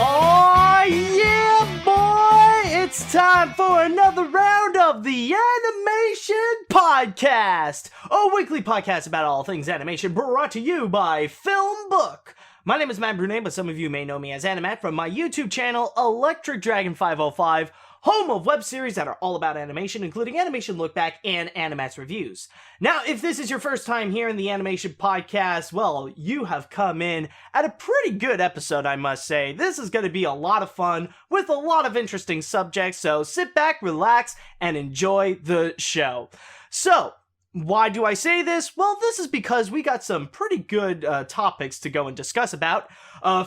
Oh yeah, boy! It's time for another round of the Animation Podcast, a weekly podcast about all things animation brought to you by FilmBook. My name is Matt Brunet, but some of you may know me as AniMat from my YouTube channel, Electric Dragon 505, home of web series that are all about animation, including Animation Look Back and AniMat's reviews. Now, if this is your first time here in the Animation Podcast, well, you have come in at a pretty good episode, I must say. This is going to be a lot of fun with a lot of interesting subjects, so sit back, relax, and enjoy the show. So, why do I say this? Well, this is because we got some pretty good topics to go and discuss about.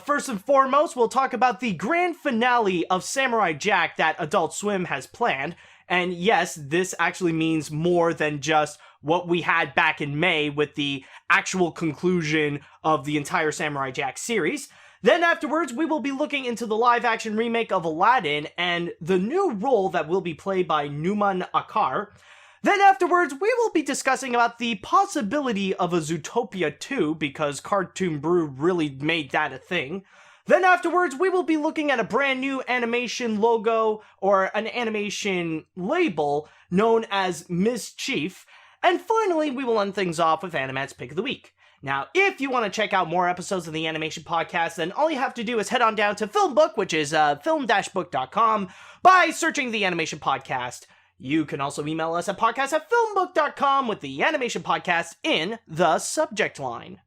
First and foremost, we'll talk about the grand finale of Samurai Jack that Adult Swim has planned. And yes, this actually means more than just what we had back in May with the actual conclusion of the entire Samurai Jack series. Then afterwards, we will be looking into the live-action remake of Aladdin and the new role that will be played by Numan Acar. Then afterwards, we will be discussing about the possibility of a Zootopia 2, because Cartoon Brew really made that a thing. Then afterwards, we will be looking at a brand new animation logo, or an animation label, known as Mischief. And finally, we will end things off with AniMat's Pick of the Week. Now, if you want to check out more episodes of the Animation Podcast, then all you have to do is head on down to FilmBook, which is film-book.com, by searching the Animation Podcast. You can also email us at podcast@filmbook.com with the Animation Podcast in the subject line.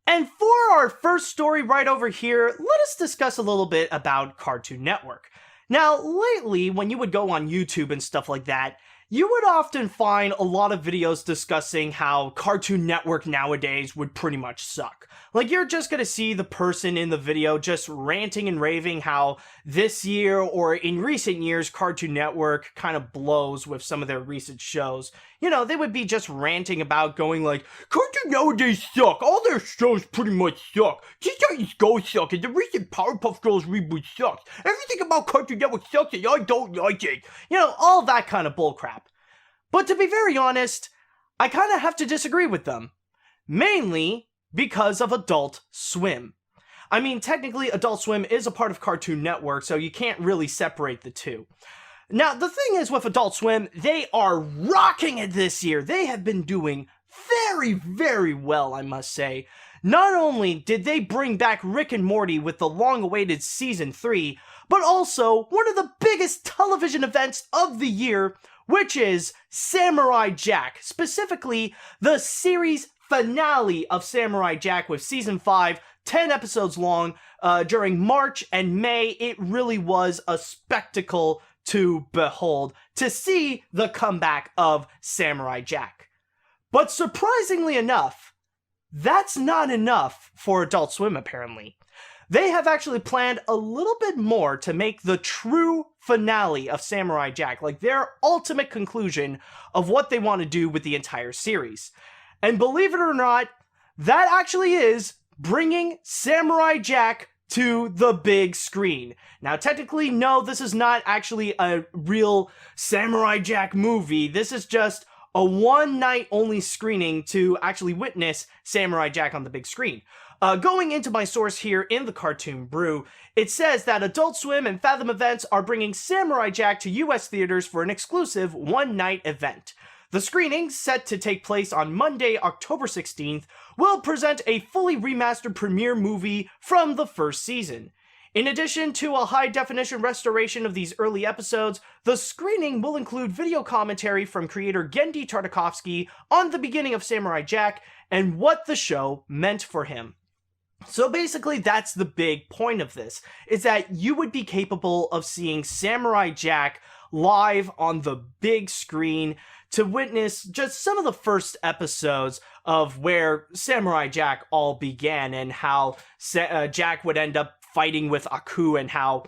And for our first story right over here, let us discuss a little bit about Cartoon Network. Now, lately, when you would go on YouTube and stuff like that, you would often find a lot of videos discussing how Cartoon Network nowadays would pretty much suck. Like, you're just gonna see the person in the video just ranting and raving how this year or in recent years Cartoon Network kind of blows with some of their recent shows. You know, they would be just ranting about going like, Cartoon nowadays suck, all their shows pretty much suck, Teenage Go suck, and the recent Powerpuff Girls reboot sucks, everything about Cartoon Network sucks and I don't like it. You know, all that kind of bullcrap. But to be very honest, I kind of have to disagree with them. Mainly because of Adult Swim. I mean, technically, Adult Swim is a part of Cartoon Network, so you can't really separate the two. Now, the thing is with Adult Swim, they are rocking it this year. They have been doing very, very well, I must say. Not only did they bring back Rick and Morty with the long-awaited Season 3, but also one of the biggest television events of the year, which is Samurai Jack, specifically the series finale of Samurai Jack with Season 5, 10 episodes long, during March and May. It really was a spectacle to behold, to see the comeback of Samurai Jack. But surprisingly enough, that's not enough for Adult Swim, apparently. They have actually planned a little bit more to make the true finale of Samurai Jack, like their ultimate conclusion of what they want to do with the entire series. And believe it or not, that actually is bringing Samurai Jack to the big screen. Now, technically, no, this is not actually a real Samurai Jack movie. This is just a one-night only screening to actually witness Samurai Jack on the big screen. Going into my source here in the Cartoon Brew, it says that Adult Swim and Fathom Events are bringing Samurai Jack to US theaters for an exclusive one-night event. The screening, set to take place on Monday, October 16th, will present a fully remastered premiere movie from the first season. In addition to a high-definition restoration of these early episodes, the screening will include video commentary from creator Genndy Tartakovsky on the beginning of Samurai Jack and what the show meant for him. So basically, that's the big point of this, is that you would be capable of seeing Samurai Jack live on the big screen to witness just some of the first episodes of where Samurai Jack all began and how Jack would end up fighting with Aku and how,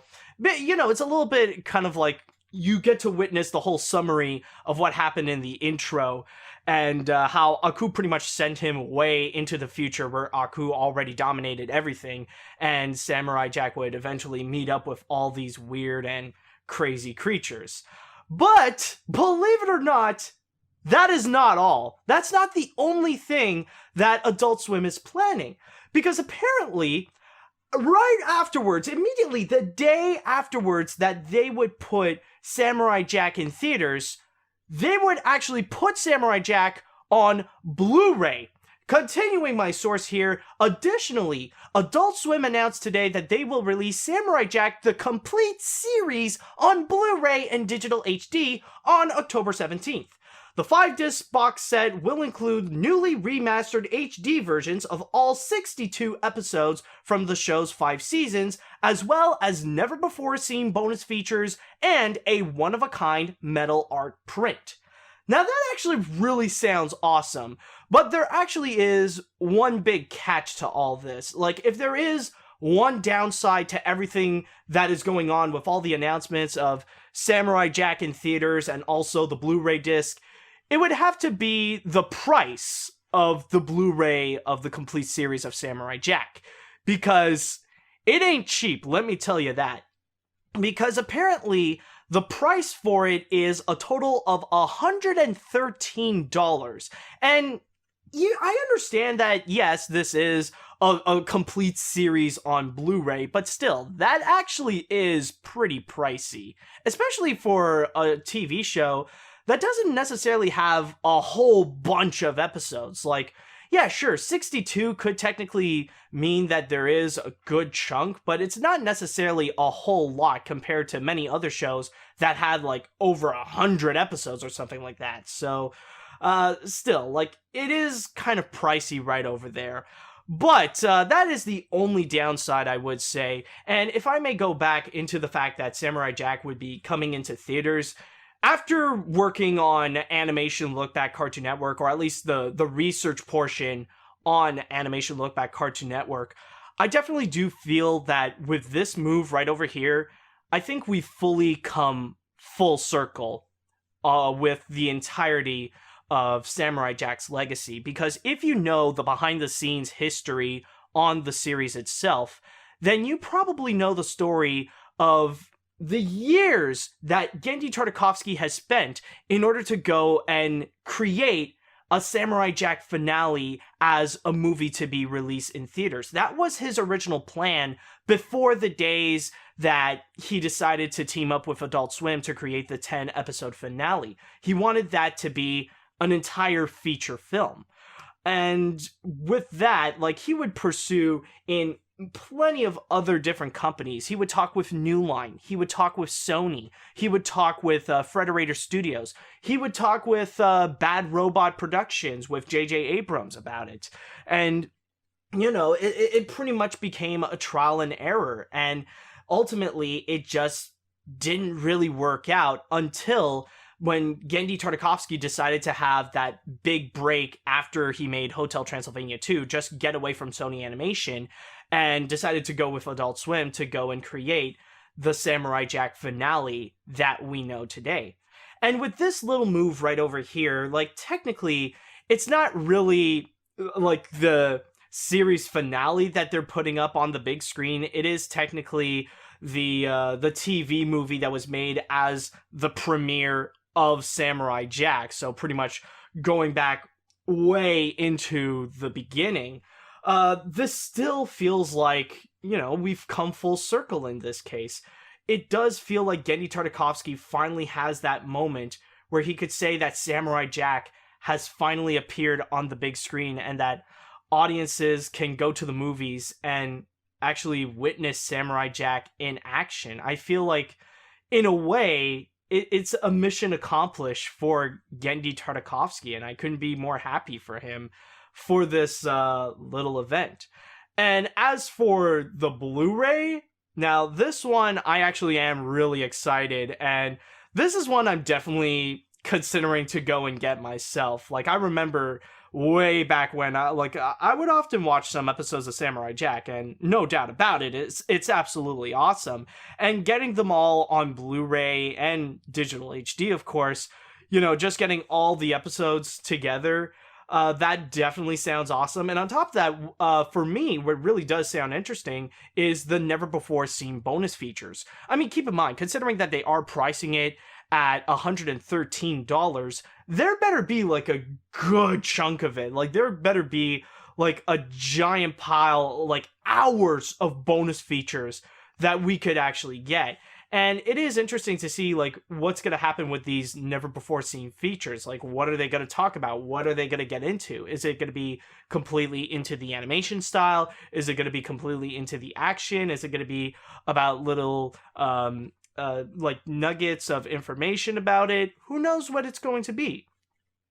you know, it's a little bit kind of like you get to witness the whole summary of what happened in the intro and how Aku pretty much sent him way into the future where Aku already dominated everything and Samurai Jack would eventually meet up with all these weird and crazy creatures. But, believe it or not, that is not all. That's not the only thing that Adult Swim is planning. Because apparently, right afterwards, immediately the day afterwards that they would put Samurai Jack in theaters, they would actually put Samurai Jack on Blu-ray. Continuing my source here, additionally, Adult Swim announced today that they will release Samurai Jack the complete series on Blu-ray and digital HD on October 17th. The 5-disc box set will include newly remastered HD versions of all 62 episodes from the show's 5 seasons, as well as never-before-seen bonus features and a one-of-a-kind metal art print. Now that actually really sounds awesome, but there actually is one big catch to all this. Like, if there is one downside to everything that is going on with all the announcements of Samurai Jack in theaters and also the Blu-ray disc, it would have to be the price of the Blu-ray of the complete series of Samurai Jack. Because it ain't cheap, let me tell you that. Because apparently the price for it is a total of $113. And I understand that, yes, this is a complete series on Blu-ray, but still, that actually is pretty pricey. Especially for a TV show that doesn't necessarily have a whole bunch of episodes. Like, yeah, sure, 62 could technically mean that there is a good chunk, but it's not necessarily a whole lot compared to many other shows that had, like, over 100 episodes or something like that. So, still, like, it is kind of pricey right over there. But that is the only downside, I would say. And if I may go back into the fact that Samurai Jack would be coming into theaters, after working on Animation Look Back Cartoon Network, or at least the research portion on Animation Look Back Cartoon Network, I definitely do feel that with this move right over here, I think we fully come full circle with the entirety of Samurai Jack's legacy. Because if you know the behind-the-scenes history on the series itself, then you probably know the story of the years that Genndy Tartakovsky has spent in order to go and create a Samurai Jack finale as a movie to be released in theaters. That was his original plan before the days that he decided to team up with Adult Swim to create the 10-episode finale. He wanted that to be an entire feature film. And with that, like, he would pursue in plenty of other different companies. He would talk with New Line. He would talk with Sony. He would talk with Frederator Studios. He would talk with Bad Robot Productions, with J.J. Abrams about it. And, you know, it pretty much became a trial and error. And ultimately, it just didn't really work out until when Genndy Tartakovsky decided to have that big break after he made Hotel Transylvania 2, just get away from Sony Animation, and decided to go with Adult Swim to go and create the Samurai Jack finale that we know today. And with this little move right over here, like, technically, it's not really, like, the series finale that they're putting up on the big screen. It is technically the TV movie that was made as the premiere of Samurai Jack, so pretty much going back way into the beginning. This still feels like, you know, we've come full circle in this case. It does feel like Genndy Tartakovsky finally has that moment where he could say that Samurai Jack has finally appeared on the big screen and that audiences can go to the movies and actually witness Samurai Jack in action. I feel like, in a way, it's a mission accomplished for Genndy Tartakovsky, and I couldn't be more happy for him for this little event. And as for the Blu-ray, now this one I actually am really excited, and this is one I'm definitely considering to go and get myself. Like, I remember way back when I would often watch some episodes of Samurai Jack, and no doubt about it, it's absolutely awesome. And getting them all on Blu-ray and digital HD, of course, you know, just getting all the episodes together, that definitely sounds awesome. And on top of that, for me, what really does sound interesting is the never-before-seen bonus features. I mean, keep in mind, considering that they are pricing it at $113, there better be, like, a good chunk of it. Like, there better be, like a giant pile, like hours of bonus features that we could actually get. And it is interesting to see like what's going to happen with these never before seen features. Like, what are they going to talk about? What are they going to get into? Is it going to be completely into the animation style? Is it going to be completely into the action? Is it going to be about little like nuggets of information about it? Who knows what it's going to be?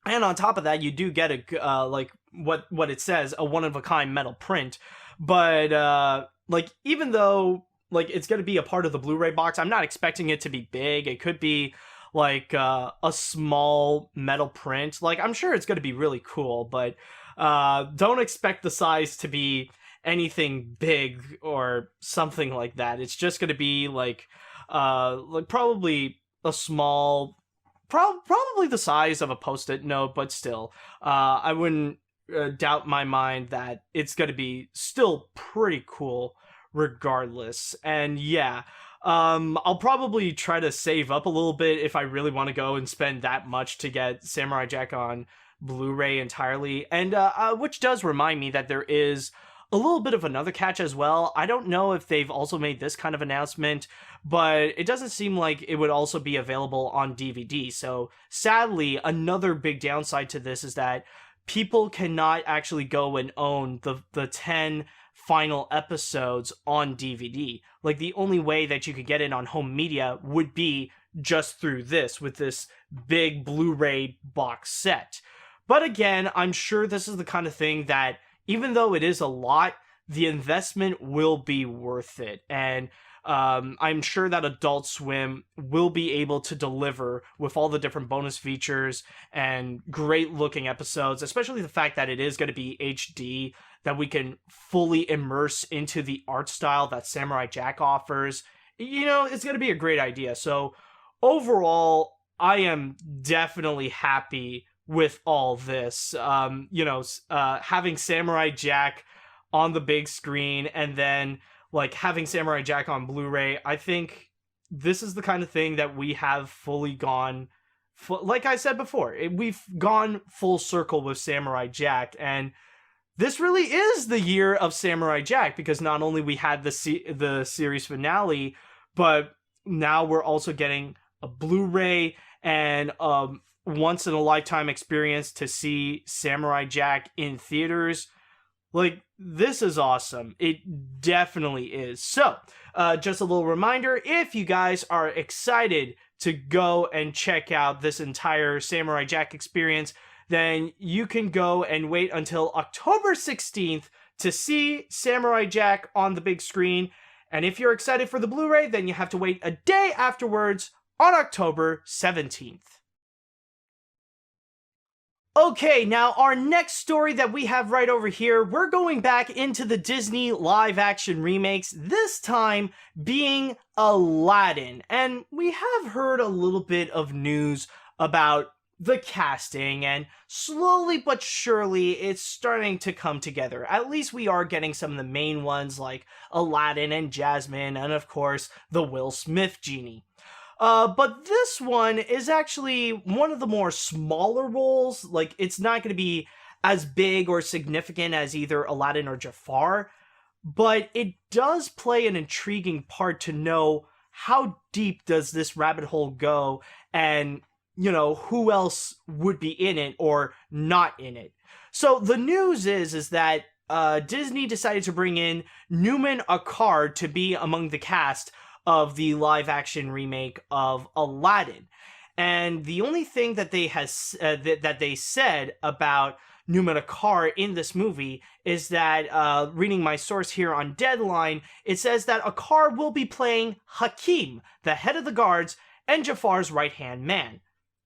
And on top of that, you do get a like what it says, a one of a kind metal print. But like, even though like it's going to be a part of the Blu-ray box, I'm not expecting it to be big. It could be like a small metal print. Like, I'm sure it's going to be really cool, but don't expect the size to be anything big or something like that. It's just going to be like probably a small, probably the size of a Post-it note, but still, I wouldn't doubt my mind that it's going to be still pretty cool regardless. And yeah, I'll probably try to save up a little bit if I really want to go and spend that much to get Samurai Jack on Blu-ray entirely. And which does remind me that there is a little bit of another catch as well. I don't know if they've also made this kind of announcement, but it doesn't seem like it would also be available on DVD. So sadly, another big downside to this is that people cannot actually go and own the 10 final episodes on DVD. Like, the only way that you could get it on home media would be just through this, with this big Blu-ray box set. But again, I'm sure this is the kind of thing that, even though it is a lot, the investment will be worth it. And I'm sure that Adult Swim will be able to deliver with all the different bonus features and great looking episodes, especially the fact that it is going to be HD, that we can fully immerse into the art style that Samurai Jack offers. You know, it's going to be a great idea. So overall, I am definitely happy with all this. Having Samurai Jack on the big screen and then like having Samurai Jack on Blu-ray, I think this is the kind of thing that we have fully gone, like I said before, we've gone full circle with Samurai Jack, and this really is the year of Samurai Jack, because not only we had the series finale, but now we're also getting a Blu-ray and once in a lifetime experience to see Samurai Jack in theaters. Like, this is awesome. It definitely is. So, just a little reminder, if you guys are excited to go and check out this entire Samurai Jack experience, then you can go and wait until October 16th to see Samurai Jack on the big screen. And if you're excited for the Blu-ray, then you have to wait a day afterwards on October 17th. Okay, now our next story that we have right over here, we're going back into the Disney live-action remakes, this time being Aladdin. And we have heard a little bit of news about the casting, and slowly but surely it's starting to come together. At least we are getting some of the main ones like Aladdin and Jasmine, and of course the Will Smith genie. But this one is actually one of the more smaller roles. Like, it's not going to be as big or significant as either Aladdin or Jafar, but it does play an intriguing part to know how deep does this rabbit hole go, and, you know, who else would be in it or not in it. So the news is that Disney decided to bring in Numan Acar to be among the cast of the live-action remake of Aladdin. And the only thing that they said about Numan Acar in this movie is that, reading my source here on Deadline, it says that Acar will be playing Hakim, the head of the guards, and Jafar's right-hand man.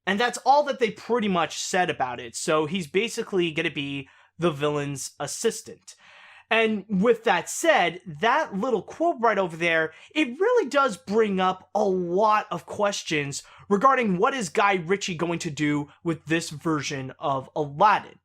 And that's all that they pretty much said about it. So he's basically going to be the villain's assistant. And with that said, that little quote right over there, it really does bring up a lot of questions regarding what is Guy Ritchie going to do with this version of Aladdin.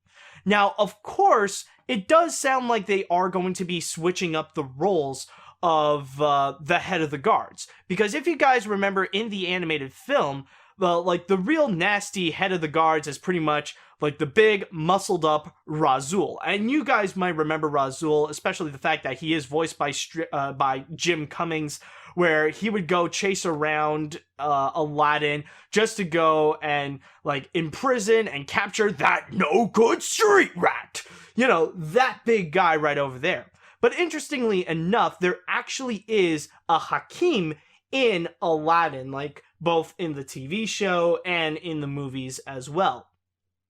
Now, of course, it does sound like they are going to be switching up the roles of the head of the guards. Because if you guys remember in the animated film, the real nasty head of the guards is pretty much like the big muscled up Razul. And you guys might remember Razul, especially the fact that he is voiced by Jim Cummings, where he would go chase around Aladdin just to go and like imprison and capture that no good street rat. You know, that big guy right over there. But interestingly enough, there actually is a Hakim in Aladdin, like both in the TV show and in the movies as well.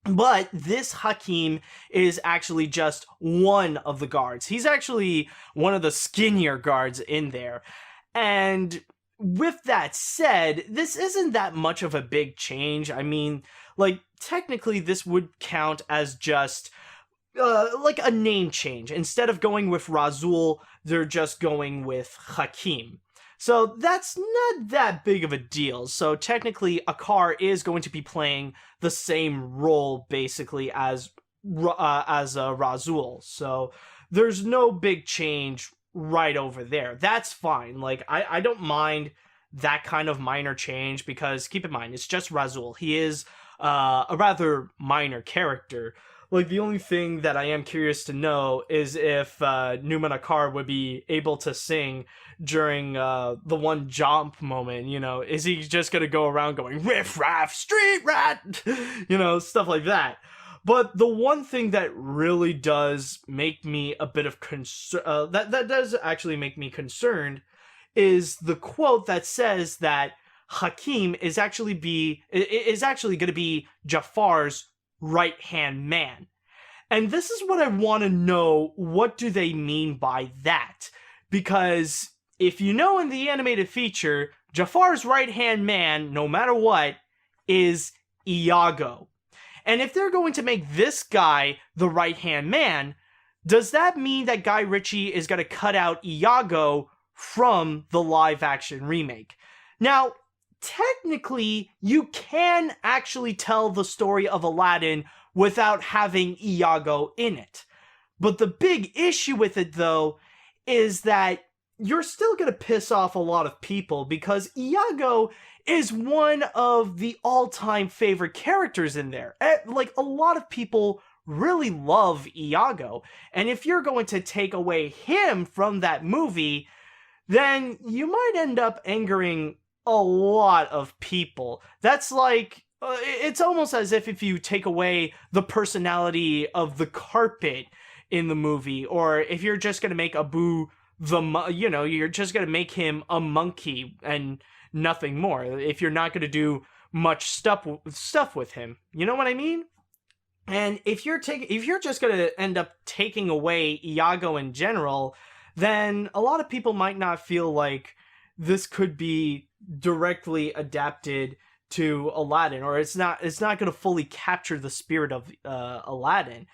But this Hakim is actually just one of the guards. He's actually one of the skinnier guards in there. And with that said, this isn't that much of a big change. I mean, like, technically this would count as just like a name change. Instead of going with Razul, they're just going with Hakim. So that's not that big of a deal. So technically, Acar is going to be playing the same role basically as Razul. So there's no big change right over there. That's fine. Like, I don't mind that kind of minor change because keep in mind, it's just Razul. He is a rather minor character. Like, the only thing that I am curious to know is if Numan Acar would be able to sing during the one jump moment, you know. Is he just gonna go around going, riff raff, street rat, you know, stuff like that. But the one thing that really does make me a bit of that does actually make me concerned is the quote that says that Hakim is actually going to be Jafar's right-hand man. And this is what I want to know, what do they mean by that? Because if you know in the animated feature, Jafar's right-hand man, no matter what, is Iago. And if they're going to make this guy the right-hand man, does that mean that Guy Ritchie is going to cut out Iago from the live-action remake? Now, technically, you can actually tell the story of Aladdin without having Iago in it. But the big issue with it, though, is that you're still going to piss off a lot of people because Iago is one of the all-time favorite characters in there. Like, a lot of people really love Iago. And if you're going to take away him from that movie, then you might end up angering a lot of people. That's like, it's almost as if you take away the personality of the carpet in the movie, or if you're just going to make Abu you're just going to make him a monkey and nothing more. If you're not going to do much stuff with him, you know what I mean? And if you're just going to end up taking away Iago in general, then a lot of people might not feel like this could be directly adapted to Aladdin, or it's not going to fully capture the spirit of Aladdin.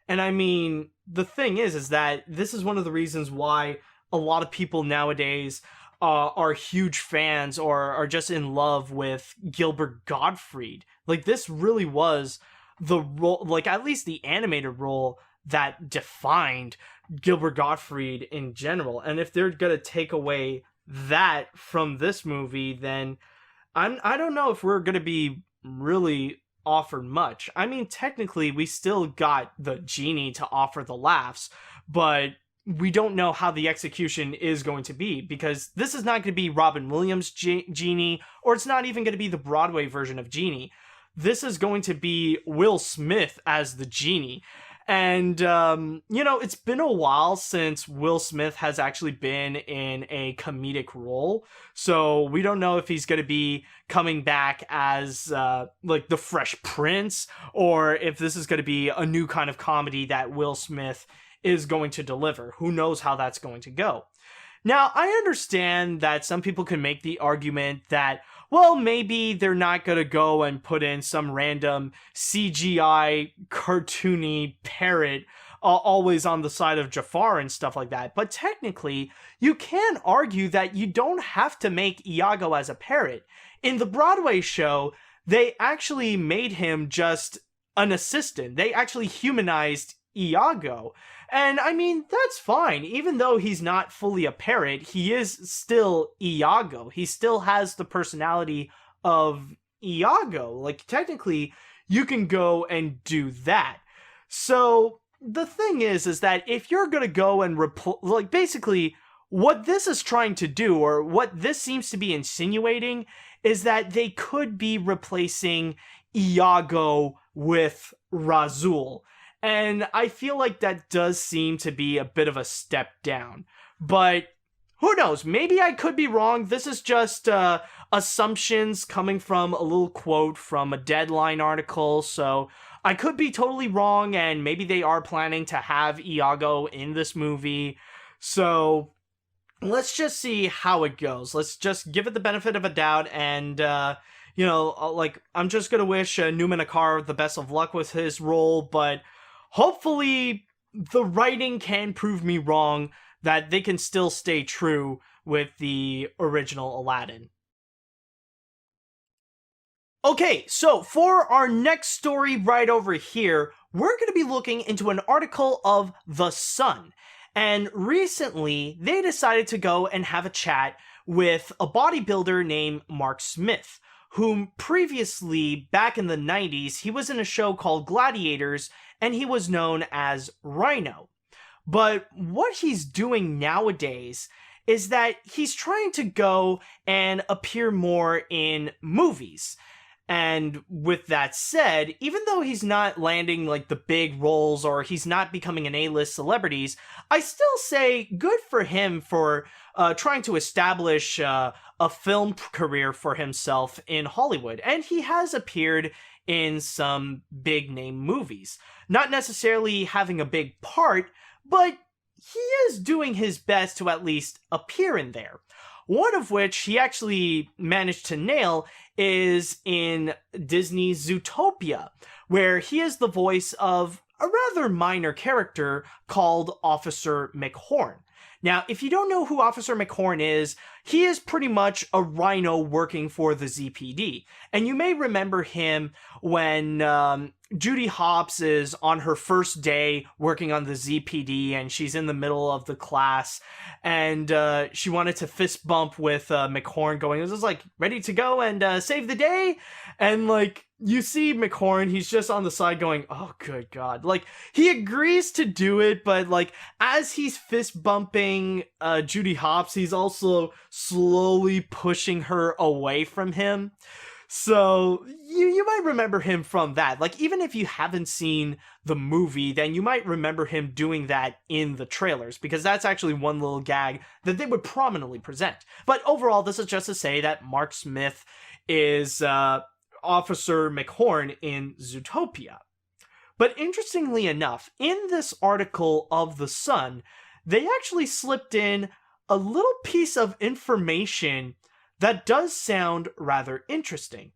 And I mean, the thing is that this is one of the reasons why a lot of people nowadays are huge fans or are just in love with Gilbert Gottfried. Like, this really was the role, like at least the animated role that defined Gilbert Gottfried in general. And if they're gonna take away that from this movie, then I don't know if we're gonna be really offered much. I mean, technically, we still got the genie to offer the laughs, but we don't know how the execution is going to be, because this is not going to be Robin Williams' Genie, or it's not even going to be the Broadway version of Genie. This is going to be Will Smith as the Genie. And, it's been a while since Will Smith has actually been in a comedic role. So we don't know if he's going to be coming back as, like, the Fresh Prince, or if this is going to be a new kind of comedy that Will Smith is going to deliver. Who knows how that's going to go. Now, I understand that some people can make the argument that, well, maybe they're not going to go and put in some random CGI cartoony parrot always on the side of Jafar and stuff like that. But technically, you can argue that you don't have to make Iago as a parrot. In the Broadway show, they actually made him just an assistant. They actually humanized Iago. And I mean, that's fine. Even though he's not fully a parrot, he is still Iago. He still has the personality of Iago. Like, technically, you can go and do that. So the thing is that if you're gonna go and basically what this is trying to do, or what this seems to be insinuating, is that they could be replacing Iago with Razul. And I feel like that does seem to be a bit of a step down. But who knows? Maybe I could be wrong. This is just assumptions coming from a little quote from a Deadline article. So I could be totally wrong, and maybe they are planning to have Iago in this movie. So let's just see how it goes. Let's just give it the benefit of a doubt, and I'm just gonna wish Numan Acar the best of luck with his role, but hopefully the writing can prove me wrong, that they can still stay true with the original Aladdin. Okay, so for our next story right over here, we're going to be looking into an article of The Sun. And recently, they decided to go and have a chat with a bodybuilder named Mark Smith, whom previously, back in the 90s, he was in a show called Gladiators, and he was known as Rhino. But what he's doing nowadays is that he's trying to go and appear more in movies. And with that said, even though he's not landing like the big roles, or he's not becoming an A-list celebrities, I still say good for him for trying to establish a film career for himself in Hollywood. And he has appeared in some big name movies. Not necessarily having a big part, but he is doing his best to at least appear in there. One of which he actually managed to nail is in Disney's Zootopia, where he is the voice of a rather minor character called Officer McHorn. Now, if you don't know who Officer McHorn is, he is pretty much a rhino working for the ZPD. And you may remember him when Judy Hopps is on her first day working on the ZPD, and she's in the middle of the class, and she wanted to fist bump with McHorn, going, "Is this like ready to go and save the day?" And like, you see McHorn, he's just on the side going, "Oh, good God." Like, he agrees to do it, but like, as he's fist bumping Judy Hopps, he's also slowly pushing her away from him. So you might remember him from that. Like, even if you haven't seen the movie, then you might remember him doing that in the trailers, because that's actually one little gag that they would prominently present. But overall, this is just to say that Mark Smith is Officer McHorn in Zootopia. But interestingly enough, in this article of The Sun, they actually slipped in a little piece of information that does sound rather interesting.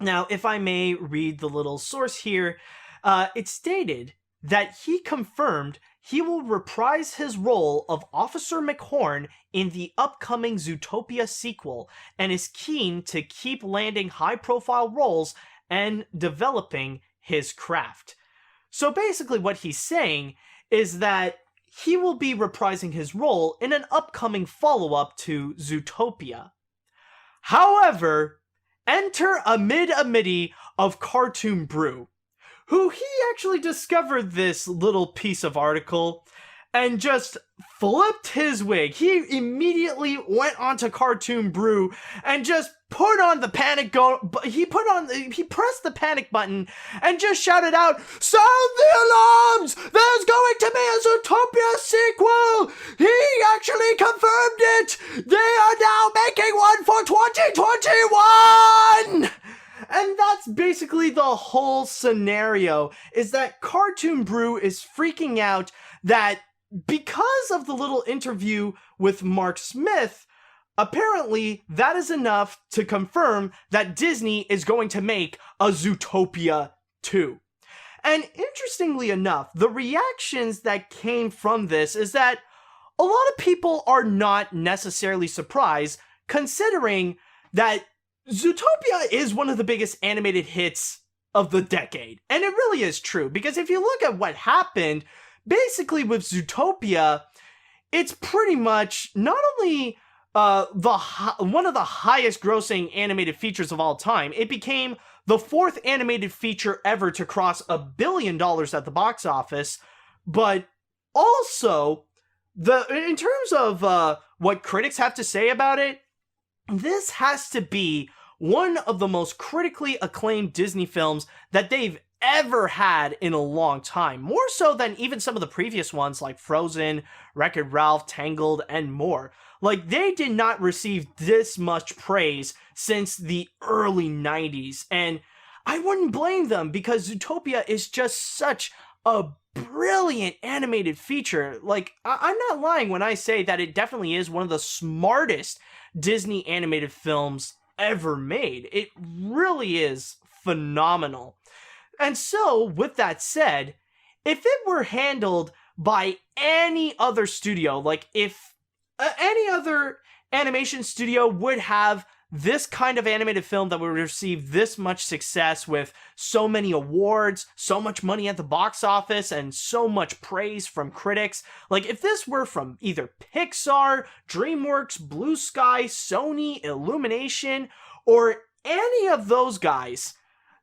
Now, if I may read the little source here, it stated that he confirmed he will reprise his role of Officer McHorn in the upcoming Zootopia sequel, and is keen to keep landing high-profile roles and developing his craft. So basically what he's saying is that he will be reprising his role in an upcoming follow-up to Zootopia. However, enter Amid Amidi of Cartoon Brew, who he actually discovered this little piece of article and just flipped his wig. He immediately went onto Cartoon Brew and just put on the panic he pressed the panic button and just shouted out, "Sound the alarms! There's going to be a Zootopia sequel! He actually confirmed it! They are now making one for 2021!" And that's basically the whole scenario, is that Cartoon Brew is freaking out that because of the little interview with Mark Smith, apparently that is enough to confirm that Disney is going to make a Zootopia 2. And interestingly enough, the reactions that came from this is that a lot of people are not necessarily surprised, considering that Zootopia is one of the biggest animated hits of the decade. And it really is true, because if you look at what happened, basically with Zootopia, it's pretty much not only one of the highest grossing animated features of all time, it became the fourth animated feature ever to cross $1 billion at the box office, but also, in terms of what critics have to say about it, this has to be one of the most critically acclaimed Disney films that they've ever had in a long time. More so than even some of the previous ones like Frozen, Wreck-It Ralph, Tangled, and more. Like, they did not receive this much praise since the early 90s. And I wouldn't blame them, because Zootopia is just such a brilliant animated feature. Like, I'm not lying when I say that it definitely is one of the smartest Disney animated films ever made. It really is phenomenal. And so, with that said, if it were handled by any other studio, like if any other animation studio would have this kind of animated film that would receive this much success with so many awards, so much money at the box office, and so much praise from critics, like if this were from either Pixar, DreamWorks, Blue Sky, Sony, Illumination, or any of those guys,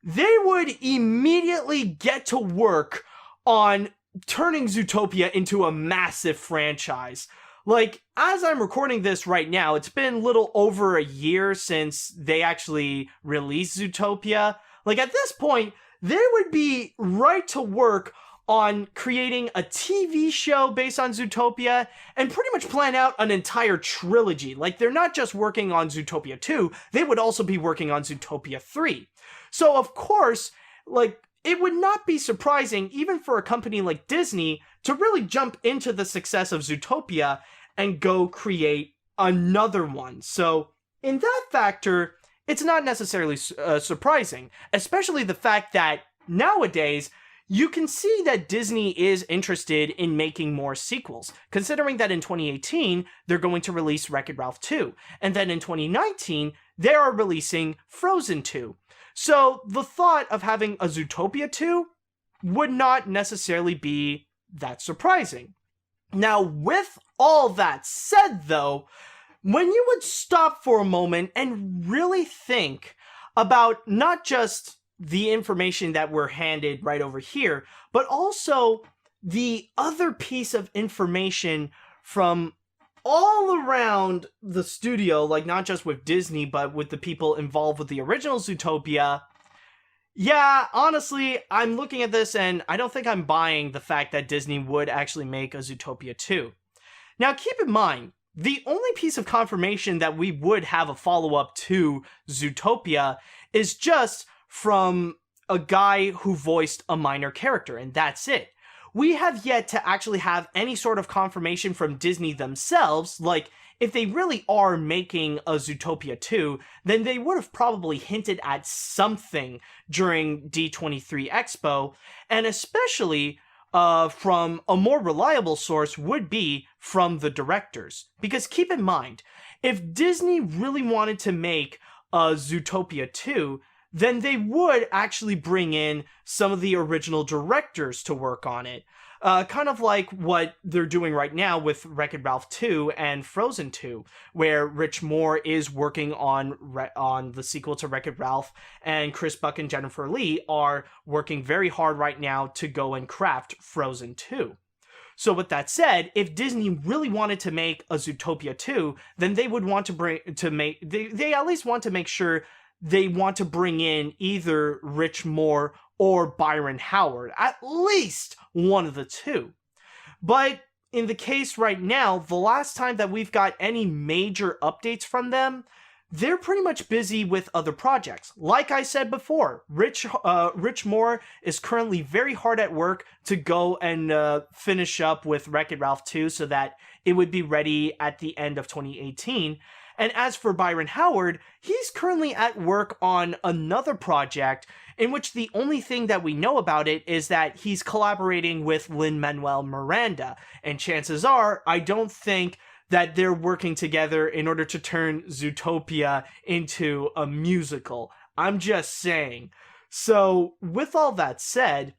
they would immediately get to work on turning Zootopia into a massive franchise. Like, as I'm recording this right now, it's been a little over a year since they actually released Zootopia. Like, at this point, they would be right to work on creating a TV show based on Zootopia and pretty much plan out an entire trilogy. Like, they're not just working on Zootopia 2, they would also be working on Zootopia 3. So, of course, like, it would not be surprising, even for a company like Disney, to really jump into the success of Zootopia and go create another one. So, in that factor, it's not necessarily surprising, especially the fact that nowadays, you can see that Disney is interested in making more sequels, considering that in 2018, they're going to release Wreck-It Ralph 2, and then in 2019, they are releasing Frozen 2. So, the thought of having a Zootopia 2 would not necessarily be that surprising. Now, with all that said, though, when you would stop for a moment and really think about not just the information that we're handed right over here, but also the other piece of information from all around the studio, like not just with Disney, but with the people involved with the original Zootopia. Yeah, honestly, I'm looking at this and I don't think I'm buying the fact that Disney would actually make a Zootopia 2. Now, keep in mind, the only piece of confirmation that we would have a follow-up to Zootopia is just from a guy who voiced a minor character, and that's it. We have yet to actually have any sort of confirmation from Disney themselves. Like, if they really are making a Zootopia 2, then they would have probably hinted at something during D23 Expo, and especially from a more reliable source would be from the directors. Because keep in mind, if Disney really wanted to make a Zootopia 2, then they would actually bring in some of the original directors to work on it. Kind of like what they're doing right now with Wreck-It Ralph 2 and Frozen 2, where Rich Moore is working on the sequel to Wreck-It Ralph, and Chris Buck and Jennifer Lee are working very hard right now to go and craft Frozen 2. So with that said, if Disney really wanted to make a Zootopia 2, then they would want they at least want to make sure they want to bring in either Rich Moore or Byron Howard, at least one of the two. But in the case right now, the last time that we've got any major updates from them, they're pretty much busy with other projects. Like I said before, Rich Moore is currently very hard at work to go and finish up with Wreck-It Ralph 2 so that it would be ready at the end of 2018. And as for Byron Howard, he's currently at work on another project in which the only thing that we know about it is that he's collaborating with Lin-Manuel Miranda. And chances are, I don't think that they're working together in order to turn Zootopia into a musical. I'm just saying. So, with all that said,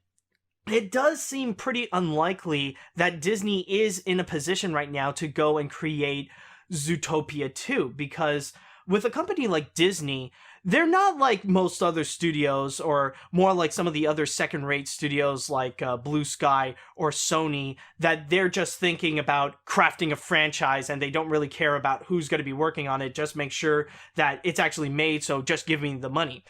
it does seem pretty unlikely that Disney is in a position right now to go and create Zootopia 2, because with a company like Disney, they're not like most other studios, or more like some of the other second-rate studios like Blue Sky or Sony, that they're just thinking about crafting a franchise and they don't really care about who's going to be working on it. Just make sure that it's actually made, so just give me the money.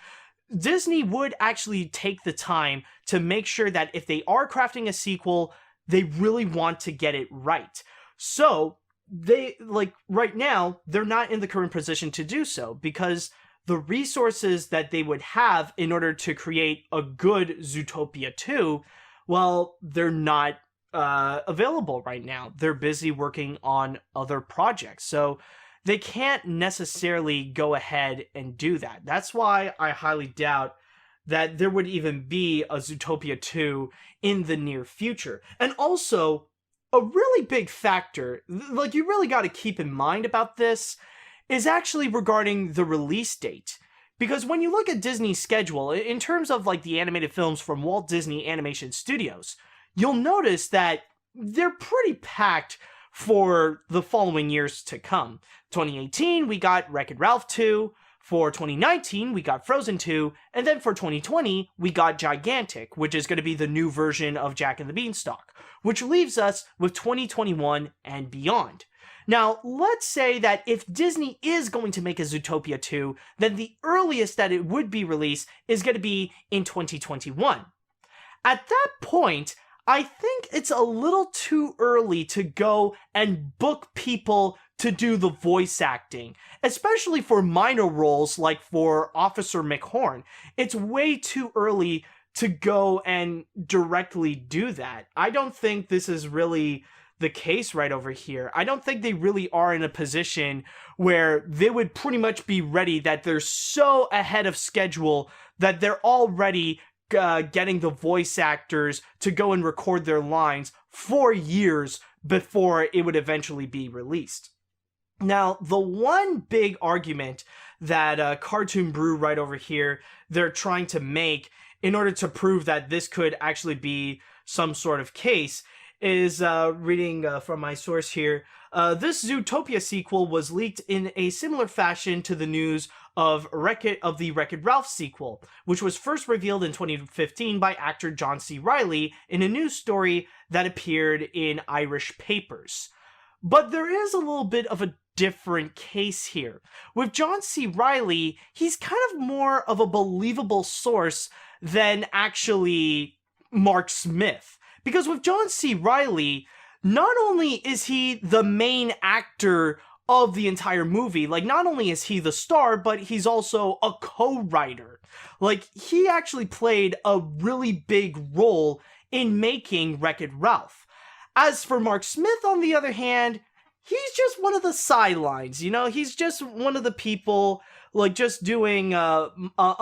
Disney would actually take the time to make sure that if they are crafting a sequel, they really want to get it right. So they, like, right now, they're not in the current position to do so, because the resources that they would have in order to create a good Zootopia 2, well, they're not available right now. They're busy working on other projects. So they can't necessarily go ahead and do that. That's why I highly doubt that there would even be a Zootopia 2 in the near future. And also, a really big factor, like, you really got to keep in mind about this, is actually regarding the release date. Because when you look at Disney's schedule, in terms of like the animated films from Walt Disney Animation Studios, you'll notice that they're pretty packed for the following years to come. 2018, we got Wreck-It Ralph 2. For 2019, we got Frozen 2. And then for 2020, we got Gigantic, which is going to be the new version of Jack and the Beanstalk, which leaves us with 2021 and beyond. Now, let's say that if Disney is going to make a Zootopia 2, then the earliest that it would be released is going to be in 2021. At that point, I think it's a little too early to go and book people to do the voice acting, especially for minor roles like for Officer McHorn. It's way too early to go and directly do that. I don't think this is really the case right over here. I don't think they really are in a position where they would pretty much be ready, that they're so ahead of schedule that they're already getting the voice actors to go and record their lines 4 years before it would eventually be released. Now, the one big argument that Cartoon Brew right over here, they're trying to make in order to prove that this could actually be some sort of case, is reading from my source here. This Zootopia sequel was leaked in a similar fashion to the news of the Wreck-It Ralph sequel, which was first revealed in 2015 by actor John C. Reilly in a news story that appeared in Irish papers. But there is a little bit of a different case here. With John C. Reilly, he's kind of more of a believable source than actually Mark Smith. Because with John C. Reilly, not only is he the main actor of the entire movie, like, not only is he the star, but he's also a co-writer. Like, he actually played a really big role in making Wreck-It Ralph. As for Mark Smith, on the other hand, he's just one of the sidelines, you know? He's just one of the people, like, just doing a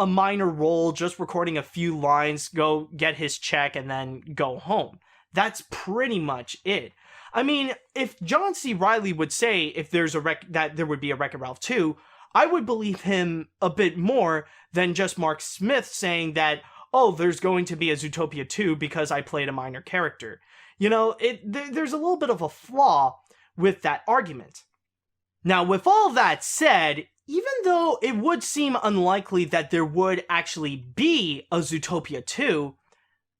minor role, just recording a few lines, go get his check, and then go home. That's pretty much it. I mean, if John C. Reilly would say if there's that there would be a Wreck-It Ralph 2, I would believe him a bit more than just Mark Smith saying that, oh, there's going to be a Zootopia 2 because I played a minor character. You know, there's a little bit of a flaw with that argument. Now, with all that said, even though it would seem unlikely that there would actually be a Zootopia 2,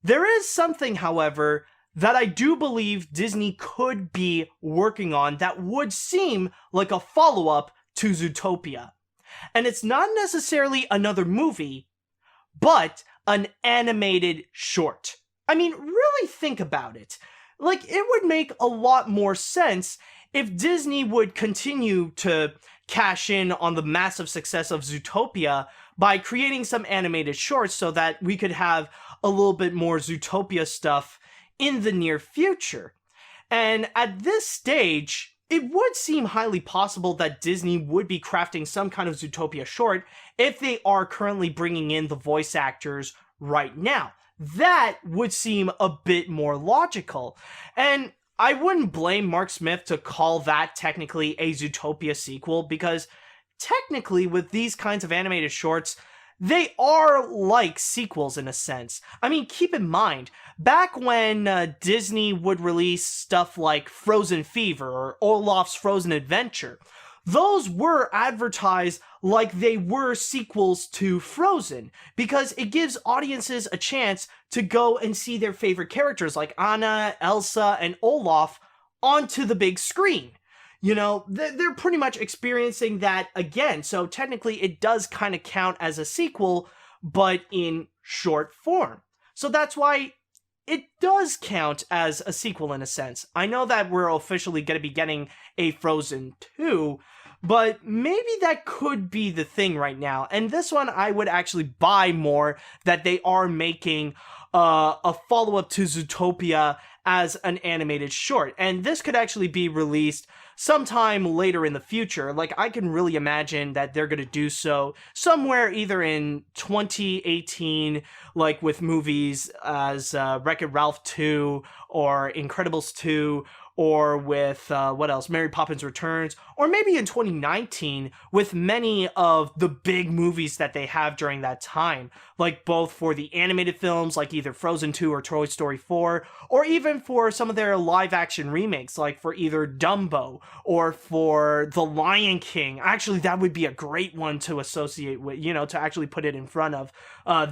there is something, however, that I do believe Disney could be working on that would seem like a follow-up to Zootopia. And it's not necessarily another movie, but an animated short. I mean, really think about it. Like, it would make a lot more sense if Disney would continue to cash in on the massive success of Zootopia by creating some animated shorts so that we could have a little bit more Zootopia stuff in the near future. And at this stage, it would seem highly possible that Disney would be crafting some kind of Zootopia short if they are currently bringing in the voice actors right now. That would seem a bit more logical. And I wouldn't blame Mark Smith to call that technically a Zootopia sequel, because technically with these kinds of animated shorts, they are like sequels in a sense. I mean, keep in mind, back when Disney would release stuff like Frozen Fever or Olaf's Frozen Adventure, those were advertised like they were sequels to Frozen, because it gives audiences a chance to go and see their favorite characters like Anna, Elsa, and Olaf onto the big screen. You know, they're pretty much experiencing that again, so technically it does kind of count as a sequel, but in short form. So that's why it does count as a sequel in a sense. I know that we're officially going to be getting a Frozen 2, but maybe that could be the thing right now. And this one I would actually buy more that they are making a follow-up to Zootopia as an animated short. And this could actually be released sometime later in the future. Like, I can really imagine that they're going to do so somewhere either in 2018, like with movies as Wreck-It Ralph 2 or Incredibles 2, or with, what else, Mary Poppins Returns, or maybe in 2019 with many of the big movies that they have during that time, like both for the animated films, like either Frozen 2 or Toy Story 4, or even for some of their live-action remakes, like for either Dumbo or for The Lion King. Actually, that would be a great one to associate with, you know, to actually put it in front of.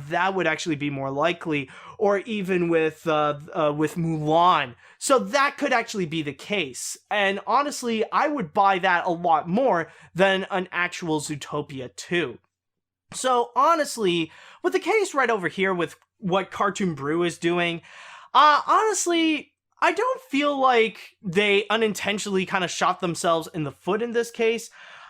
That would actually be more likely, or even with Mulan. So that could actually be the case. And honestly, I would buy that a lot more than an actual Zootopia 2. So honestly, with the case right over here with what Cartoon Brew is doing, honestly, I don't feel like they unintentionally kind of shot themselves in the foot in this case.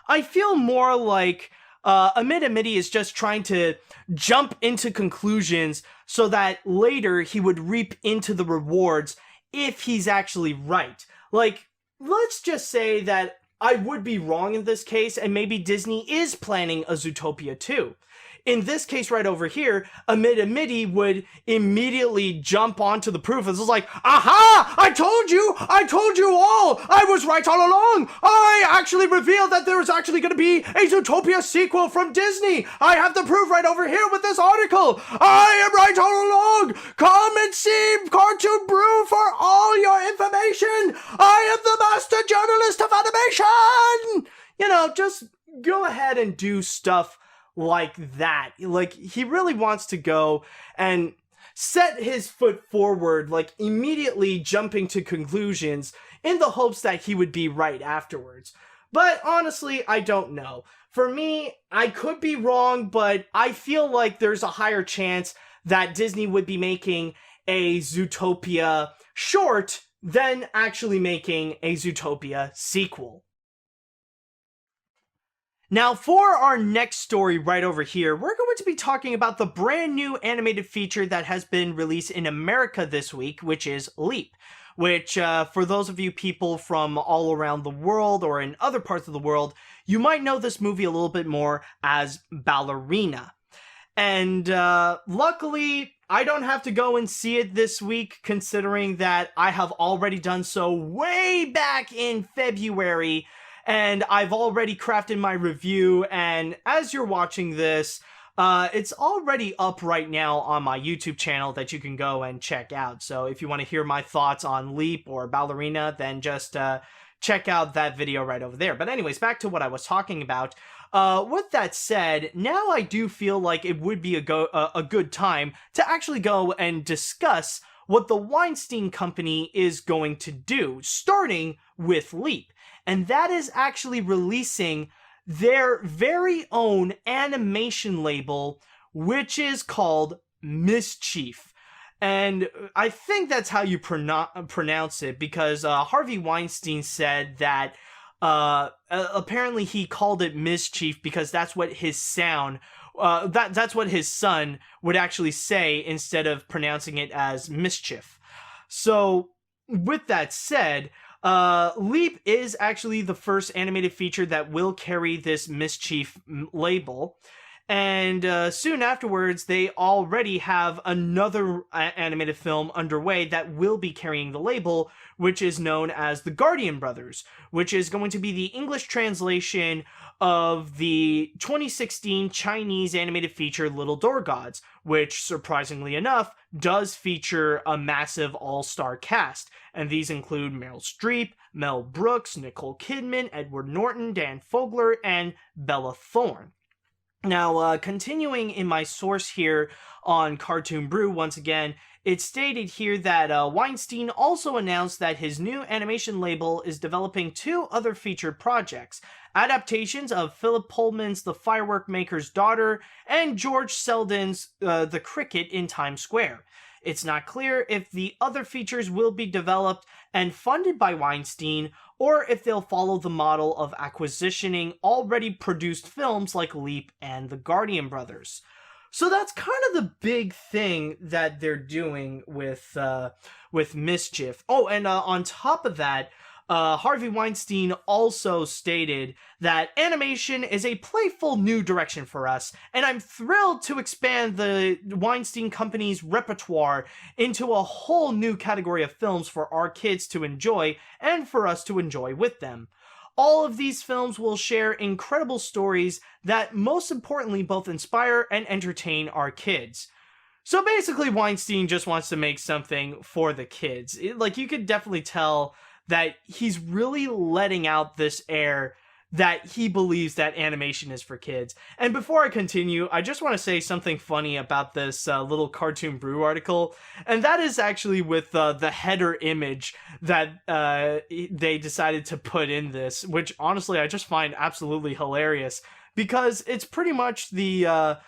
I feel more like Amity is just trying to jump into conclusions so that later he would reap into the rewards if he's actually right. Like, let's just say that I would be wrong in this case, and maybe Disney is planning a Zootopia 2. In this case right over here, Amity would immediately jump onto the proof. It's like, aha! I told you all! I was right all along! I actually revealed that there was actually going to be a Zootopia sequel from Disney! I have the proof right over here with this article! I am right all along! Come and see Cartoon Brew for all your information! I am the master journalist of animation! You know, just go ahead and do stuff like that. Like, he really wants to go and set his foot forward, like immediately jumping to conclusions in the hopes that he would be right afterwards. But honestly, I don't know. For me, I could be wrong, but I feel like there's a higher chance that Disney would be making a Zootopia short than actually making a Zootopia sequel. Now, for our next story right over here, we're going to be talking about the brand new animated feature that has been released in America this week, which is Leap. Which, for those of you people from all around the world or in other parts of the world, you might know this movie a little bit more as Ballerina. And luckily, I don't have to go and see it this week, considering that I have already done so way back in February. And I've already crafted my review, and as you're watching this, it's already up right now on my YouTube channel that you can go and check out. So if you want to hear my thoughts on Leap or Ballerina, then just check out that video right over there. But anyways, back to what I was talking about. With that said, now I do feel like it would be a good time to actually go and discuss what the Weinstein Company is going to do, starting with Leap. And that is actually releasing their very own animation label, which is called Mischief. And I think that's how you pronounce it, because Harvey Weinstein said that apparently he called it Mischief because that's what his sound, that's what his son would actually say instead of pronouncing it as Mischief. So, with that said, Leap is actually the first animated feature that will carry this Mischief label, and soon afterwards they already have another animated film underway that will be carrying the label, which is known as The Guardian Brothers, which is going to be the English translation of the 2016 Chinese animated feature Little Door Gods, which, surprisingly enough, does feature a massive all-star cast, and these include Meryl Streep, Mel Brooks, Nicole Kidman, Edward Norton, Dan Fogler, and Bella Thorne. Now, continuing in my source here on Cartoon Brew, once again, it stated here that Weinstein also announced that his new animation label is developing 2 other featured projects, adaptations of Philip Pullman's The Firework Maker's Daughter and George Selden's The Cricket in Times Square. It's not clear if the other features will be developed and funded by Weinstein, or if they'll follow the model of acquisitioning already produced films like Leap and The Guardian Brothers. So that's kind of the big thing that they're doing with Mischief. Oh, and on top of that, Harvey Weinstein also stated that animation is a playful new direction for us, and I'm thrilled to expand the Weinstein Company's repertoire into a whole new category of films for our kids to enjoy and for us to enjoy with them. All of these films will share incredible stories that most importantly both inspire and entertain our kids. So basically Weinstein just wants to make something for the kids. You could definitely tell that he's really letting out this air that he believes that animation is for kids. And before I continue, I just want to say something funny about this little Cartoon Brew article, and that is actually with the header image that they decided to put in this, which honestly I just find absolutely hilarious, because it's pretty much the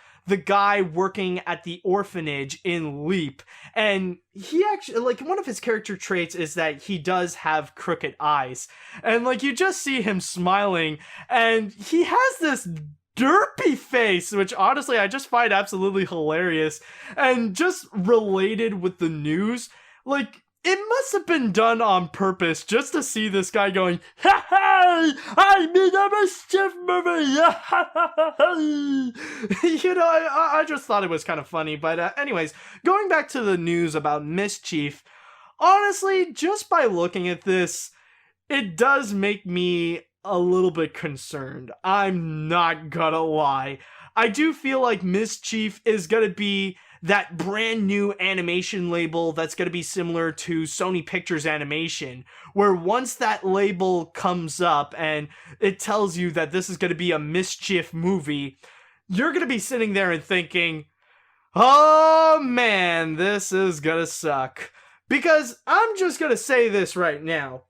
guy working at the orphanage in Leap, and he actually, one of his character traits is that he does have crooked eyes, and you just see him smiling, and he has this derpy face, which honestly I just find absolutely hilarious, and just related with the news, it must have been done on purpose just to see this guy going, "Ha ha! I made a Mischief movie!" I just thought it was kind of funny. But anyways, going back to the news about Mischief, honestly, just by looking at this, it does make me a little bit concerned. I'm not gonna lie. I do feel like Mischief is gonna be that brand new animation label that's going to be similar to Sony Pictures Animation, where once that label comes up and it tells you that this is going to be a Mischief movie, you're going to be sitting there and thinking, oh man, this is going to suck. Because I'm just going to say this right now.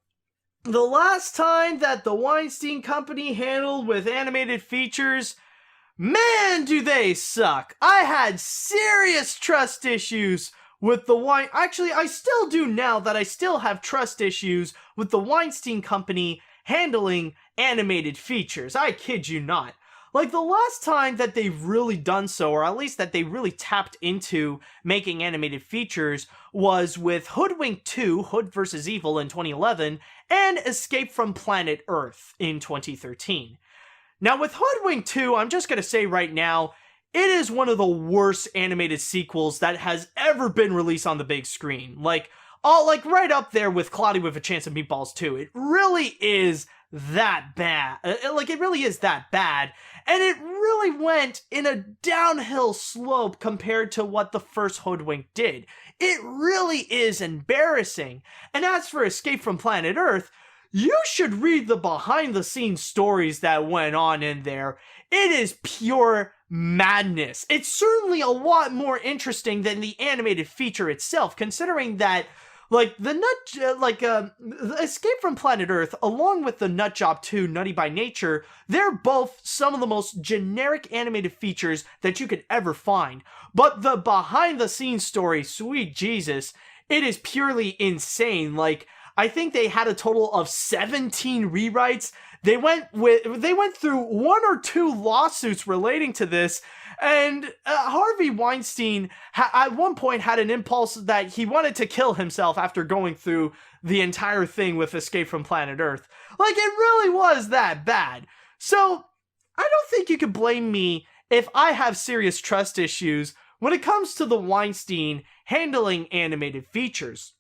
The last time that the Weinstein Company handled with animated features, man, do they suck. I had serious trust issues with the Actually, I still do now that I still have trust issues with the Weinstein Company handling animated features. I kid you not. The last time that they've really done so, or at least that they really tapped into making animated features, was with Hoodwink 2, Hood vs. Evil in 2011, and Escape from Planet Earth in 2013. Now, with Hoodwink 2, I'm just going to say right now, it is one of the worst animated sequels that has ever been released on the big screen. Right up there with Cloudy with a Chance of Meatballs 2. It really is that bad. It really is that bad. And it really went in a downhill slope compared to what the first Hoodwink did. It really is embarrassing. And as for Escape from Planet Earth, you should read the behind-the-scenes stories that went on in there. It is pure madness. It's certainly a lot more interesting than the animated feature itself, considering that, Escape from Planet Earth, along with the Nutjob 2, Nutty by Nature, they're both some of the most generic animated features that you could ever find. But the behind-the-scenes story, sweet Jesus, it is purely insane. I think they had a total of 17 rewrites. They went through 1 or 2 lawsuits relating to this, and Harvey Weinstein at one point had an impulse that he wanted to kill himself after going through the entire thing with Escape from Planet Earth. It really was that bad. So I don't think you could blame me if I have serious trust issues when it comes to the Weinstein handling animated features.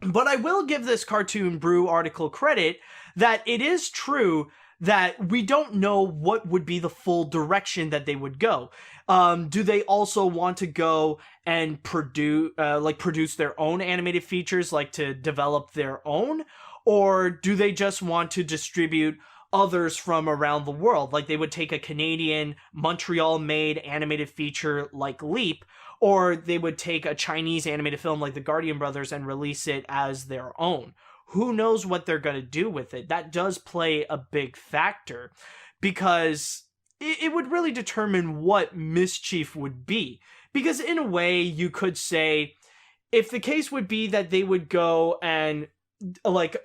But I will give this Cartoon Brew article credit that it is true that we don't know what would be the full direction that they would go. Do they also want to go and produce their own animated features, to develop their own? Or do they just want to distribute others from around the world? Like they would take a Canadian, Montreal-made animated feature like Leap, or they would take a Chinese animated film like The Guardian Brothers and release it as their own. Who knows what they're going to do with it? That does play a big factor, because it would really determine what Mischief would be. Because in a way, you could say, if the case would be that they would go and like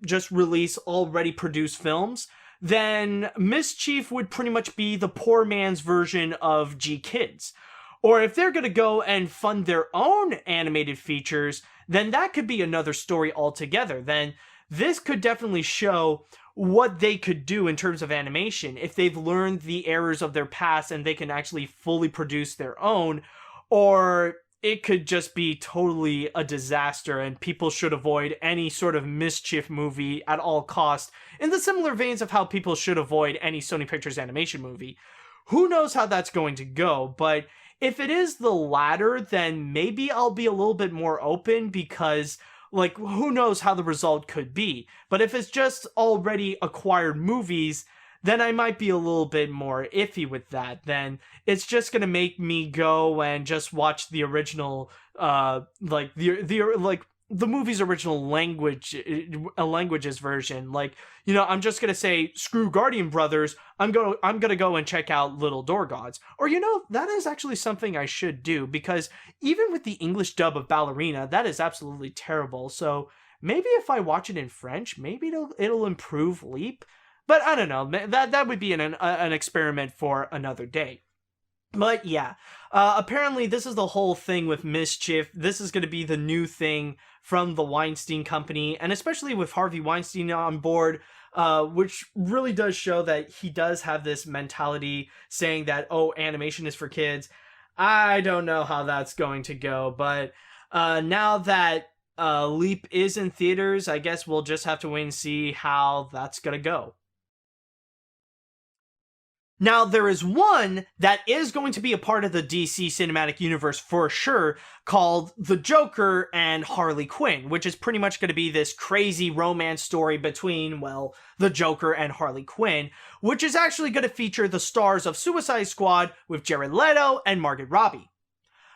just release already produced films, then Mischief would pretty much be the poor man's version of G-Kids. Or if they're going to go and fund their own animated features, then that could be another story altogether. Then this could definitely show what they could do in terms of animation if they've learned the errors of their past and they can actually fully produce their own. Or it could just be totally a disaster and people should avoid any sort of Mischief movie at all costs, in the similar veins of how people should avoid any Sony Pictures animation movie. Who knows how that's going to go, but if it is the latter, then maybe I'll be a little bit more open, because like, who knows how the result could be. But if it's just already acquired movies, then I might be a little bit more iffy with that. Then it's just gonna make me go and just watch the original, the movie's original languages version. Like, you know, I'm just gonna say, screw Guardian Brothers, I'm gonna go and check out Little Door Gods. Or, you know, that is actually something I should do, because even with the English dub of Ballerina, that is absolutely terrible. So maybe if I watch it in French, maybe it'll improve Leap. But I don't know, that would be an experiment for another day. But yeah, apparently this is the whole thing with Mischief. This is going to be the new thing from the Weinstein Company, and especially with Harvey Weinstein on board, which really does show that he does have this mentality saying that, oh, animation is for kids. I don't know how that's going to go, but now that Leap is in theaters, I guess we'll just have to wait and see how that's going to go. Now, there is one that is going to be a part of the DC Cinematic Universe for sure, called The Joker and Harley Quinn, which is pretty much going to be this crazy romance story between, well, the Joker and Harley Quinn, which is actually going to feature the stars of Suicide Squad with Jared Leto and Margot Robbie.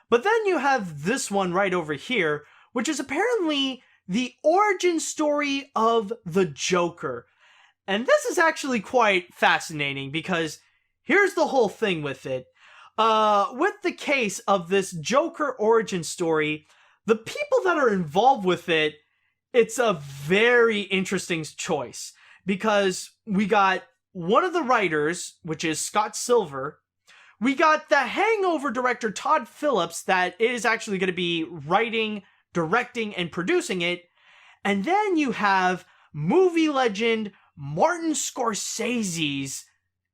But then you have this one right over here, which is apparently the origin story of the Joker. And this is actually quite fascinating, because here's the whole thing with it. With the case of this Joker origin story, the people that are involved with it, it's a very interesting choice. Because we got one of the writers, which is Scott Silver. We got the Hangover director Todd Phillips, that is actually going to be writing, directing, and producing it. And then you have movie legend Martin Scorsese's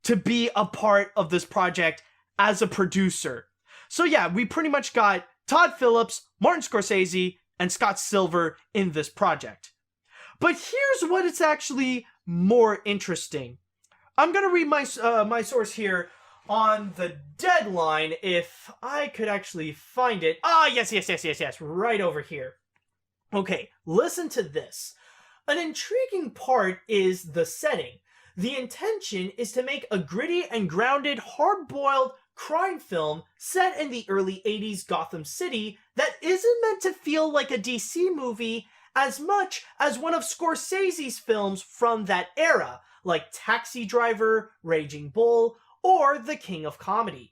to be a part of this project as a producer. So yeah, we pretty much got Todd Phillips, Martin Scorsese, and Scott Silver in this project. But here's what it's actually more interesting. I'm gonna read my source here on the deadline, if I could actually find it. Yes, right over here. Okay, listen to this. An intriguing part is the setting. The intention is to make a gritty and grounded, hard-boiled crime film set in the early 80s Gotham City that isn't meant to feel like a DC movie as much as one of Scorsese's films from that era, like Taxi Driver, Raging Bull, or The King of Comedy.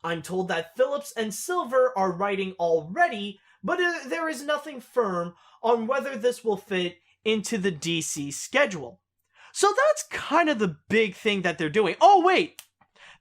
I'm told that Phillips and Silver are writing already, but there is nothing firm on whether this will fit into the DC schedule. So that's kind of the big thing that they're doing. Oh, wait!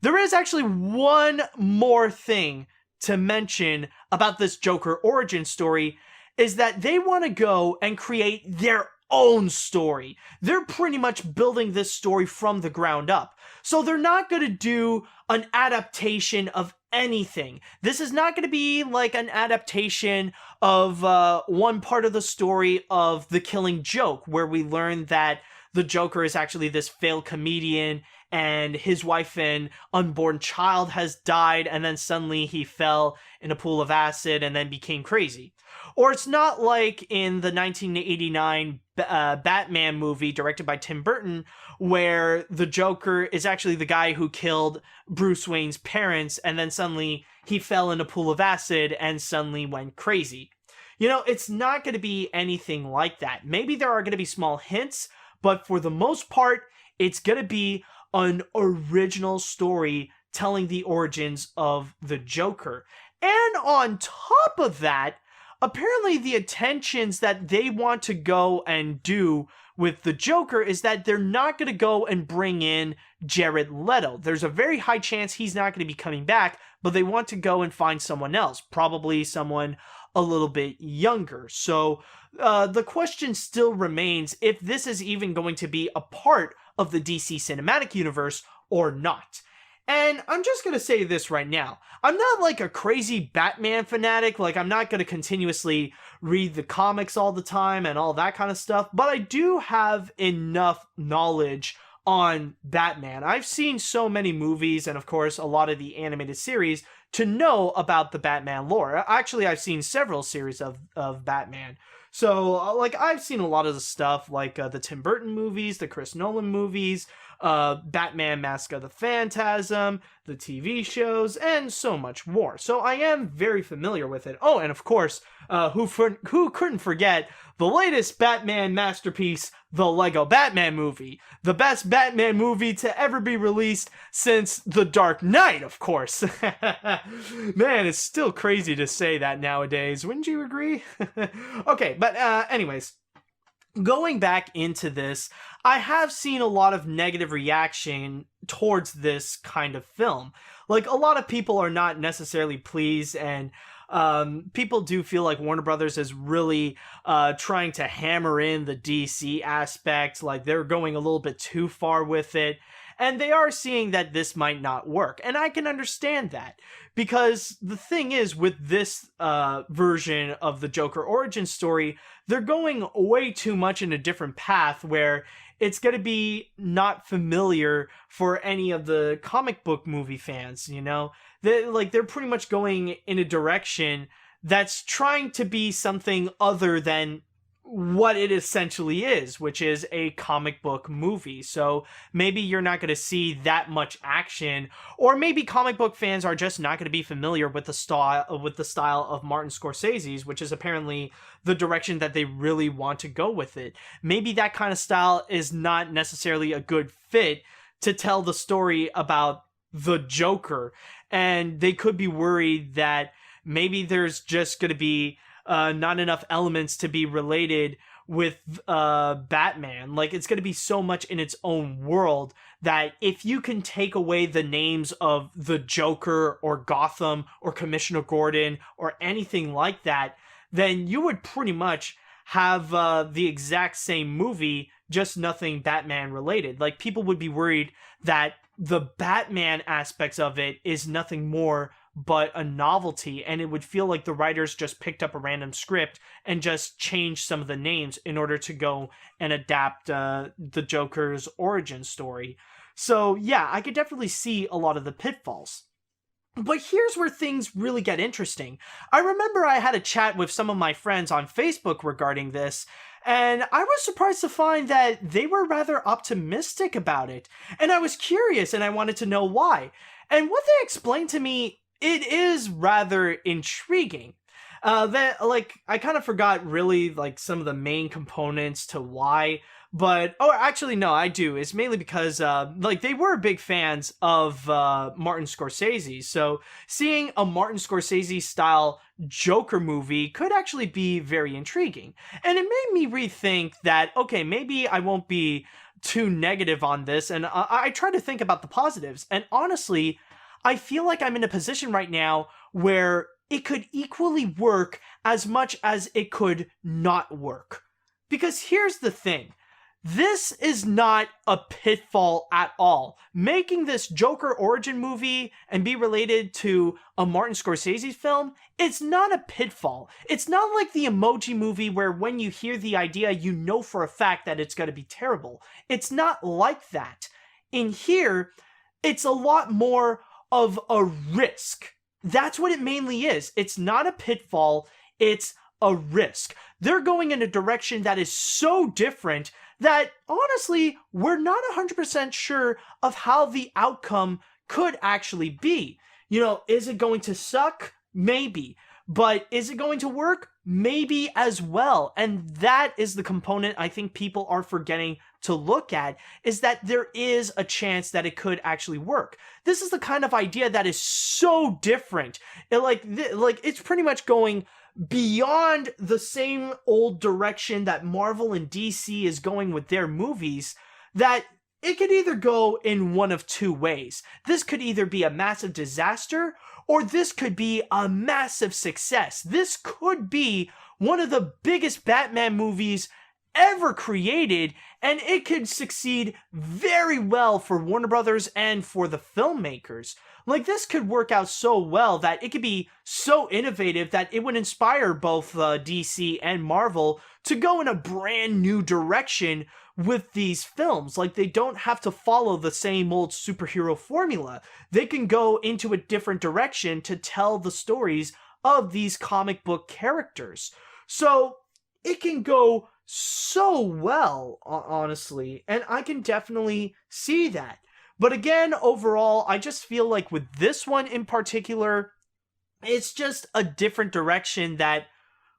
There is actually one more thing to mention about this Joker origin story, is that they want to go and create their own story. They're pretty much building this story from the ground up. So they're not going to do an adaptation of anything. This is not going to be like an adaptation of one part of the story of The Killing Joke, where we learn that the Joker is actually this failed comedian and his wife and unborn child has died, and then suddenly he fell in a pool of acid and then became crazy. Or it's not like in the 1989 Batman movie directed by Tim Burton, where the Joker is actually the guy who killed Bruce Wayne's parents, and then suddenly he fell in a pool of acid and suddenly went crazy. You know, it's not going to be anything like that. Maybe there are going to be small hints, but for the most part, it's going to be an original story telling the origins of the Joker. And on top of that, apparently the intentions that they want to go and do with the Joker is that they're not going to go and bring in Jared Leto. There's a very high chance he's not going to be coming back, but they want to go and find someone else, probably someone a little bit younger. So the question still remains if this is even going to be a part of the DC Cinematic Universe or not. And I'm just going to say this right now. I'm not like a crazy Batman fanatic. Like, I'm not going to continuously read the comics all the time and all that kind of stuff. But I do have enough knowledge on Batman. I've seen so many movies and, of course, a lot of the animated series to know about the Batman lore. Actually, I've seen several series of Batman. So, like, I've seen a lot of the stuff, like the Tim Burton movies, the Chris Nolan movies, Batman Mask of the Phantasm, the TV shows, and so much more. So I am very familiar with it. Oh, and of course, who couldn't forget the latest Batman masterpiece, the Lego Batman movie. The best Batman movie to ever be released since The Dark Knight, of course. Man, it's still crazy to say that nowadays. Wouldn't you agree? Okay, but anyways, going back into this, I have seen a lot of negative reaction towards this kind of film. Like, a lot of people are not necessarily pleased, and people do feel like Warner Brothers is really trying to hammer in the DC aspect, like they're going a little bit too far with it. And they are seeing that this might not work. And I can understand that. Because the thing is, with this version of the Joker origin story, they're going way too much in a different path where it's going to be not familiar for any of the comic book movie fans, you know? They're pretty much going in a direction that's trying to be something other than what it essentially is, which is a comic book movie. So maybe you're not going to see that much action, or maybe comic book fans are just not going to be familiar with the style of Martin Scorsese's, which is apparently the direction that they really want to go with it. Maybe that kind of style is not necessarily a good fit to tell the story about the Joker, and they could be worried that maybe there's just going to be not enough elements to be related with Batman. Like, it's going to be so much in its own world that if you can take away the names of the Joker or Gotham or Commissioner Gordon or anything like that, then you would pretty much have the exact same movie, just nothing Batman related. Like, people would be worried that the Batman aspects of it is nothing more but a novelty, and it would feel like the writers just picked up a random script and just changed some of the names in order to go and adapt the Joker's origin story. So yeah, I could definitely see a lot of the pitfalls. But here's where things really get interesting. I remember I had a chat with some of my friends on Facebook regarding this, and I was surprised to find that they were rather optimistic about it. And I was curious, and I wanted to know why. And what they explained to me, it is rather intriguing. That, like, I kind of forgot really, like, some of the main components to why, but, oh, actually, no, I do. It's mainly because, like, they were big fans of Martin Scorsese, so seeing a Martin Scorsese-style Joker movie could actually be very intriguing. And it made me rethink that, okay, maybe I won't be too negative on this, and I try to think about the positives, and honestly, I feel like I'm in a position right now where it could equally work as much as it could not work. Because here's the thing. This is not a pitfall at all. Making this Joker origin movie and be related to a Martin Scorsese film, it's not a pitfall. It's not like the Emoji Movie where when you hear the idea, you know for a fact that it's going to be terrible. It's not like that. in here, it's a lot more of a risk. That's what it mainly is. It's not a pitfall, it's a risk. They're going in a direction that is so different that, honestly, we're not 100% sure of how the outcome could actually be. You know, is it going to suck? Maybe. But is it going to work? Maybe as well. And that is the component I think people are forgetting to look at, is that there is a chance that it could actually work. This is the kind of idea that is so different. It's pretty much going beyond the same old direction that Marvel and DC is going with their movies, that it could either go in one of two ways. This could either be a massive disaster, or this could be a massive success. This could be one of the biggest Batman movies ever created, and it could succeed very well for Warner Brothers and for the filmmakers. Like, this could work out so well that it could be so innovative that it would inspire both DC and Marvel to go in a brand new direction with these films. Like, they don't have to follow the same old superhero formula. They can go into a different direction to tell the stories of these comic book characters. So it can go so well, honestly, and I can definitely see that. But again, overall, I just feel like with this one in particular, it's just a different direction that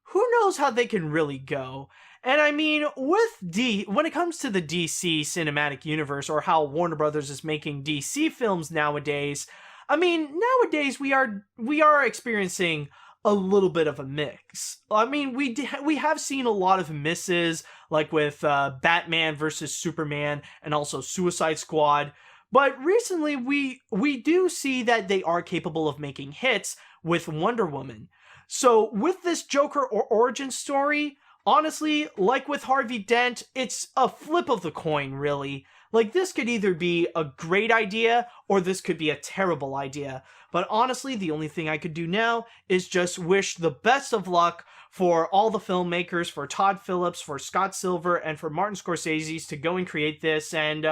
who knows how they can really go. And I mean, when it comes to the DC cinematic universe, or how Warner Brothers is making DC films nowadays, I mean, nowadays we are experiencing a little bit of a mix. I mean, we have seen a lot of misses, like with Batman versus Superman and also Suicide Squad. But recently, we do see that they are capable of making hits with Wonder Woman. So with this Joker or origin story, honestly, like with Harvey Dent, it's a flip of the coin, really. Like, this could either be a great idea, or this could be a terrible idea. But honestly, the only thing I could do now is just wish the best of luck for all the filmmakers, for Todd Phillips, for Scott Silver, and for Martin Scorsese to go and create this. And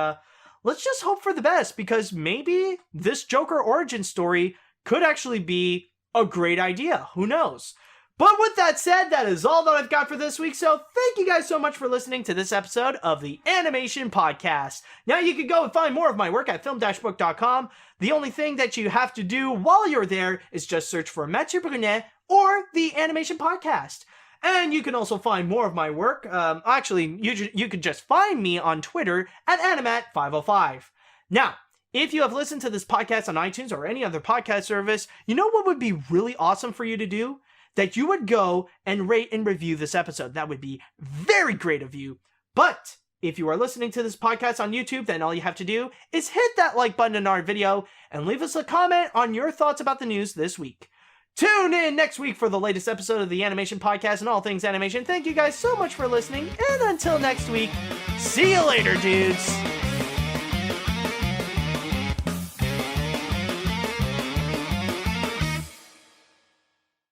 let's just hope for the best, because maybe this Joker origin story could actually be a great idea. Who knows? But with that said, that is all that I've got for this week, so thank you guys so much for listening to this episode of the Animation Podcast. Now you can go and find more of my work at film-book.com. The only thing that you have to do while you're there is just search for Mathieu Brunet or the Animation Podcast. And you can also find more of my work. You can just find me on Twitter at AniMat505. Now, if you have listened to this podcast on iTunes or any other podcast service, you know what would be really awesome for you to do? That you would go and rate and review this episode. That would be very great of you. But if you are listening to this podcast on YouTube, then all you have to do is hit that like button in our video and leave us a comment on your thoughts about the news this week. Tune in next week for the latest episode of the Animation Podcast and all things animation. Thank you guys so much for listening, and until next week, see you later, dudes!